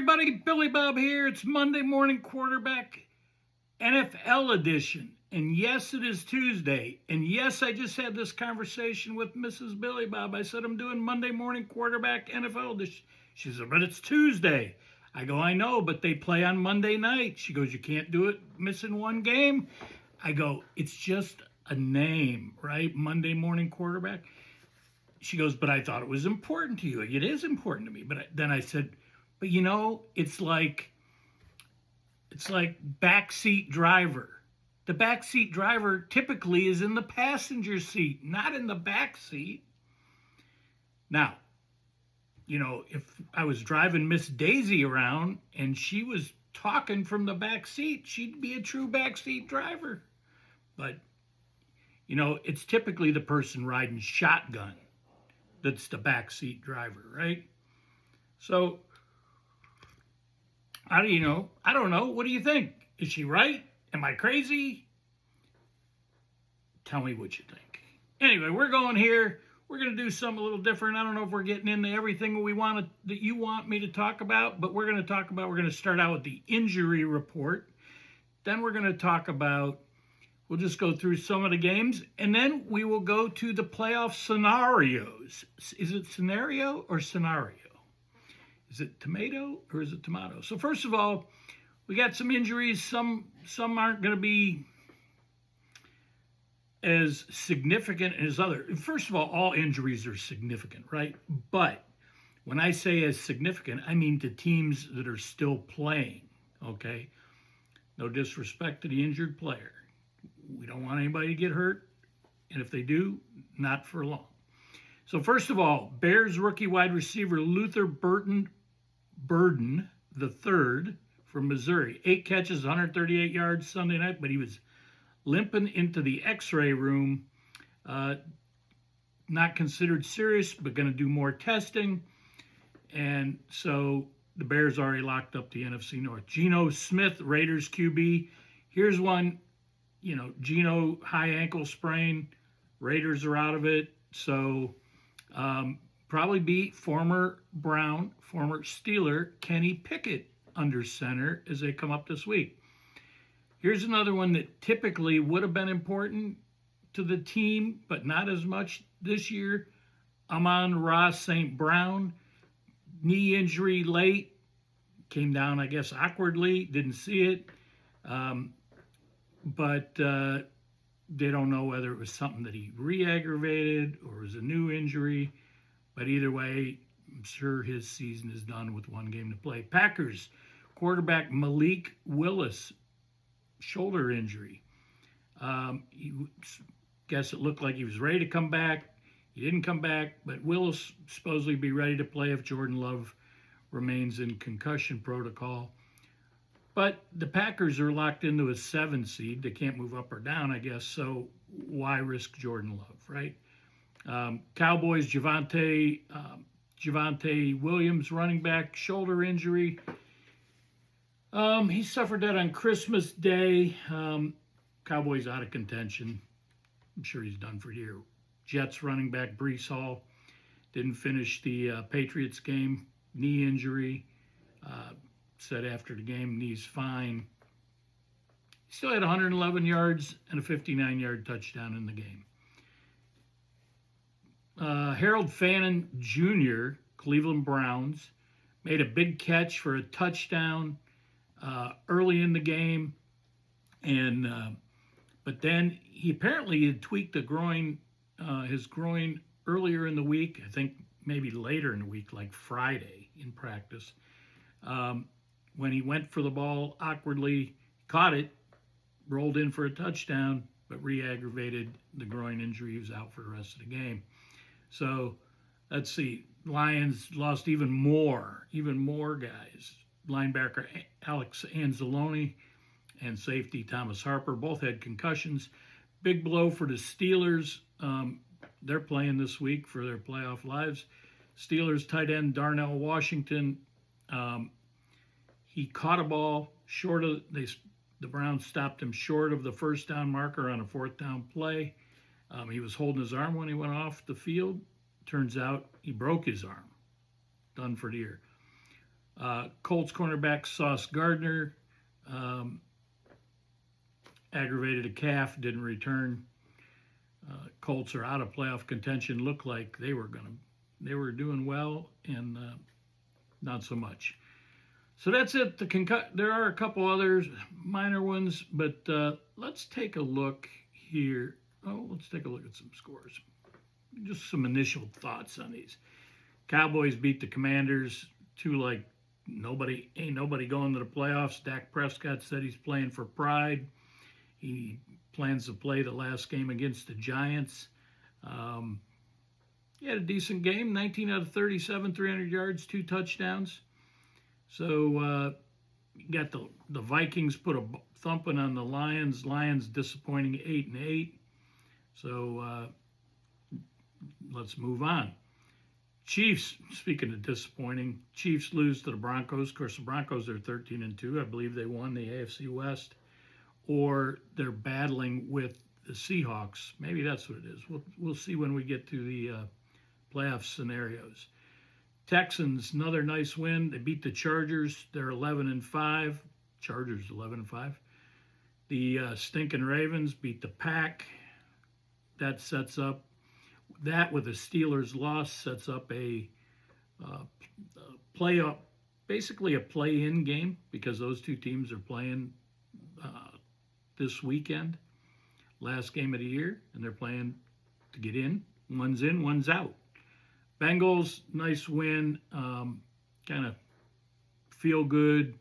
everybody, Billy Bob here. It's Monday Morning Quarterback NFL edition. And yes, it is Tuesday. And yes, I just had this conversation with Mrs. Billy Bob. I said, I'm doing Monday Morning Quarterback NFL edition. She said, but it's Tuesday. I go, I know, but they play on Monday night. She goes, you can't do it missing one game. I go, it's just a name, right? Monday Morning Quarterback. She goes, but I thought it was important to you. It is important to me. But then I said, but you know, it's like backseat driver. The backseat driver typically is in the passenger seat, not in the back seat. Now, you know, if I was driving Miss Daisy around and she was talking from the back seat, she'd be a true backseat driver. But, you know, it's typically the person riding shotgun that's the backseat driver, right? So, how do you know? I don't know. What do you think? Is she right? Am I crazy? Tell me what you think. Anyway, we're going here. We're going to do something a little different. I don't know if we're getting into everything that you want me to talk about, but we're going to start out with the injury report. Then we're going to talk about, we'll just go through some of the games, and then we will go to the playoff scenarios. Is it scenario or scenario? Is it tomato or is it tomato? So first of all, we got some injuries. Some aren't going to be as significant as others. First of all injuries are significant, right? But when I say as significant, I mean to teams that are still playing, okay? No disrespect to the injured player. We don't want anybody to get hurt, and if they do, not for long. So first of all, Bears rookie wide receiver Luther Burden the third from Missouri. 8 catches, 138 yards Sunday night, but he was limping into the x-ray room. Not considered serious, but going to do more testing. And so the Bears already locked up the NFC North. Geno Smith, Raiders QB. Here's one, you know, Geno high ankle sprain. Raiders are out of it. So probably be former Brown, former Steeler, Kenny Pickett under center as they come up this week. Here's another one that typically would have been important to the team, but not as much this year. Amon-Ra St. Brown, knee injury late, came down, I guess, awkwardly, didn't see it. But they don't know whether it was something that he re-aggravated or was a new injury. But either way, I'm sure his season is done with one game to play. Packers quarterback Malik Willis, shoulder injury. Guess it looked like he was ready to come back. He didn't come back, but Willis supposedly be ready to play if Jordan Love remains in concussion protocol. But the Packers are locked into a 7 seed. They can't move up or down, I guess, so why risk Jordan Love, right? Cowboys, Javonte Williams, running back, shoulder injury. He suffered that on Christmas Day. Cowboys out of contention. I'm sure he's done for the year. Jets running back Breece Hall didn't finish the Patriots game. Knee injury. Said after the game, knee's fine. He still had 111 yards and a 59-yard touchdown in the game. Harold Fannin Jr., Cleveland Browns, made a big catch for a touchdown early in the game, and but then he apparently had tweaked his groin earlier in the week. I think maybe later in the week, like Friday in practice. When he went for the ball awkwardly, caught it, rolled in for a touchdown, but re-aggravated the groin injury. He was out for the rest of the game. So let's see. Lions lost even more guys. Linebacker Alex Anzalone and safety Thomas Harper both had concussions. Big blow for the Steelers. They're playing this week for their playoff lives. Steelers tight end Darnell Washington. He caught a ball short of the Browns stopped him short of the first down marker on a 4th down play. He was holding his arm when he went off the field. Turns out he broke his arm. Done for the year. Colts cornerback Sauce Gardner aggravated a calf, didn't return. Colts are out of playoff contention. Looked like they were doing well, and not so much. So that's it. There are a couple others minor ones, but let's take a look here. Let's take a look at some scores. Just some initial thoughts on these. Cowboys beat the Commanders. Ain't nobody going to the playoffs. Dak Prescott said he's playing for pride. He plans to play the last game against the Giants. He had a decent game, 19 out of 37, 300 yards, 2 touchdowns. So you got the Vikings put a thumping on the Lions. Lions disappointing 8-8. So let's move on. Chiefs, speaking of disappointing, Chiefs lose to the Broncos. Of course, the Broncos are 13-2. I believe they won the AFC West. Or they're battling with the Seahawks. Maybe that's what it is. We'll see when we get to the playoff scenarios. Texans, another nice win. They beat the Chargers. They're 11-5. Chargers 11-5. The stinking Ravens beat the Pack. That sets up that with the Steelers' loss sets up a playoff, basically a play-in game because those two teams are playing this weekend, last game of the year, and they're playing to get in. One's in, one's out. Bengals, nice win, kind of feel good,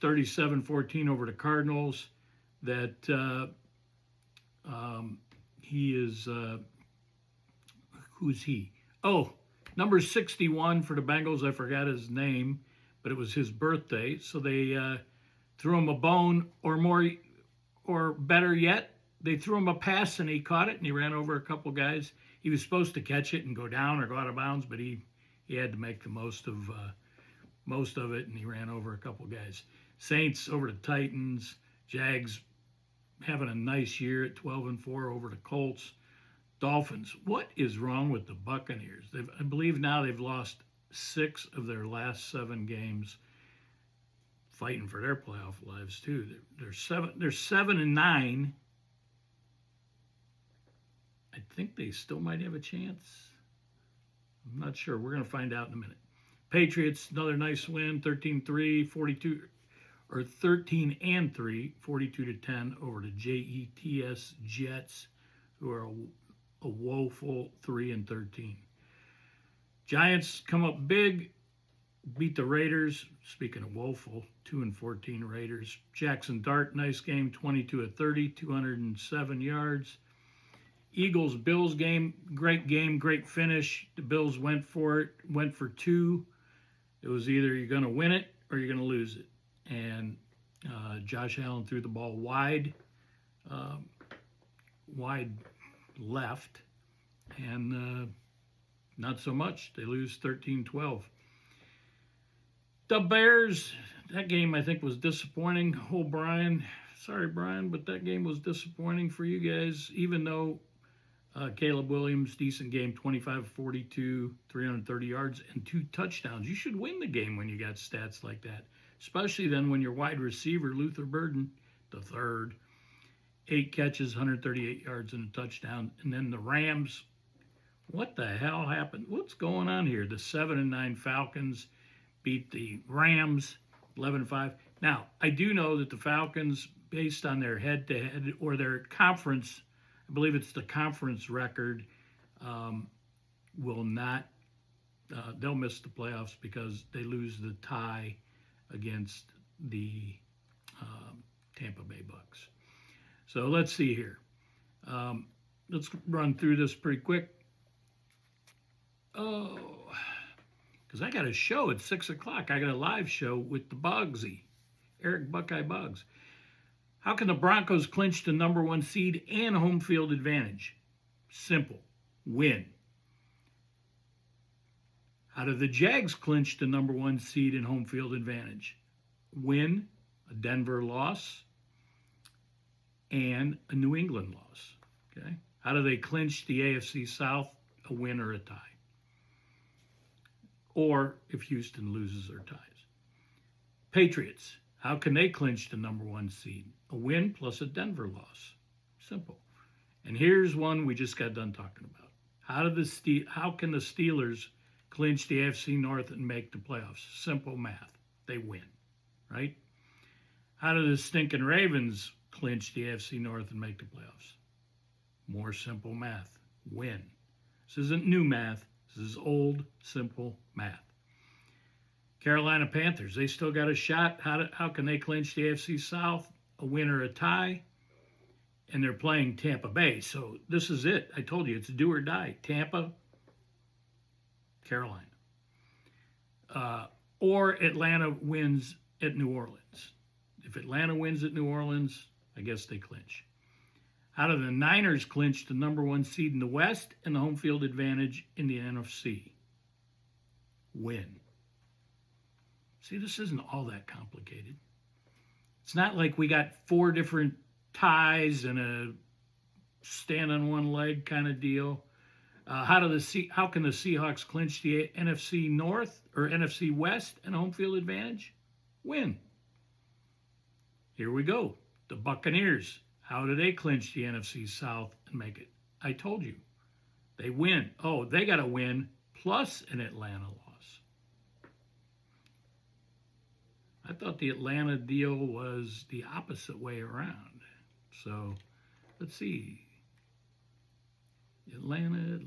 37-14 over the Cardinals. That he is, who's he? Oh, number 61 for the Bengals. I forgot his name, but it was his birthday. So they threw him a bone, or better yet, they threw him a pass and he caught it and he ran over a couple guys. He was supposed to catch it and go down or go out of bounds, but he had to make the most of it, and he ran over a couple guys. Saints over the Titans. Jags having a nice year at 12-4 over the Colts. Dolphins. What is wrong with the Buccaneers? I believe now they've lost 6 of their last 7 games, fighting for their playoff lives too. They're 7-9. I think they still might have a chance. I'm not sure. We're going to find out in a minute. Patriots, another nice win, 13-3, 42, or 13-3, 42-10 over the Jets, who are a woeful 3-13. Giants come up big, beat the Raiders. Speaking of woeful, 2-14 Raiders. Jackson Dart, nice game, 22-30, 207 yards. Eagles-Bills game, great finish. The Bills went for it, went for 2. It was either you're going to win it or you're going to lose it. And Josh Allen threw the ball wide left, and not so much. They lose 13-12. The Bears, that game I think was disappointing. Brian, sorry Brian, but that game was disappointing for you guys, even though Caleb Williams, decent game, 25-42, 330 yards, and 2 touchdowns. You should win the game when you got stats like that, especially then when your wide receiver, Luther Burden, the third, 8 catches, 138 yards, and a touchdown. And then the Rams, what the hell happened? What's going on here? The 7-9 Falcons beat the Rams 11-5. Now, I do know that the Falcons, based on their head-to-head or their conference, I believe it's the conference record, will not, they'll miss the playoffs because they lose the tie against the Tampa Bay Bucks. So let's see here. Let's run through this pretty quick. Oh, because I got a show at 6 o'clock. I got a live show with the Boggsy, Eric Buckeye Boggs. How can the Broncos clinch the number 1 seed and home field advantage? Simple. Win. How do the Jags clinch the number 1 seed and home field advantage? Win, a Denver loss, and a New England loss. Okay. How do they clinch the AFC South? A win or a tie. or if Houston loses or ties. Patriots, how can they clinch the number one seed? A win plus a Denver loss. Simple. And here's one we just got done talking about. How can the Steelers clinch the AFC North and make the playoffs? Simple math. They win, right? How do the stinking Ravens clinch the AFC North and make the playoffs? More simple math. Win. This isn't new math. This is old, simple math. Carolina Panthers, they still got a shot. How can they clinch the AFC South? A win or a tie? And they're playing Tampa Bay. So this is it. I told you, it's do or die. Tampa, Carolina. Or Atlanta wins at New Orleans. If Atlanta wins at New Orleans, I guess they clinch. How do the Niners clinch the number one seed in the West and the home field advantage in the NFC? Win. See, this isn't all that complicated. It's not like we got 4 different ties and a stand on one leg kind of deal. How can the Seahawks clinch the NFC North or NFC West and home field advantage? Win. Here we go. The Buccaneers. How do they clinch the NFC South and make it? I told you. They win. Oh, they got to win plus an Atlanta loss. I thought the Atlanta deal was the opposite way around. So, let's see. Atlanta.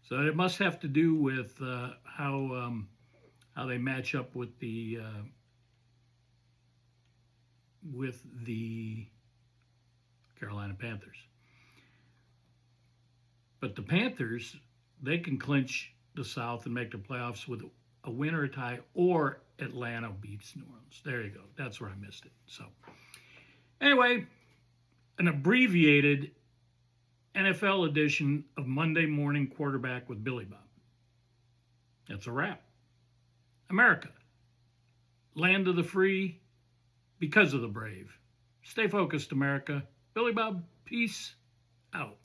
So it must have to do with how they match up with the Carolina Panthers. But the Panthers, they can clinch the South and make the playoffs with a win or a tie, or Atlanta beats New Orleans. There you go. That's where I missed it. So, anyway, an abbreviated NFL edition of Monday Morning Quarterback with Billy Bob. That's a wrap. America, land of the free, because of the brave. Stay focused, America. Billy Bob, peace out.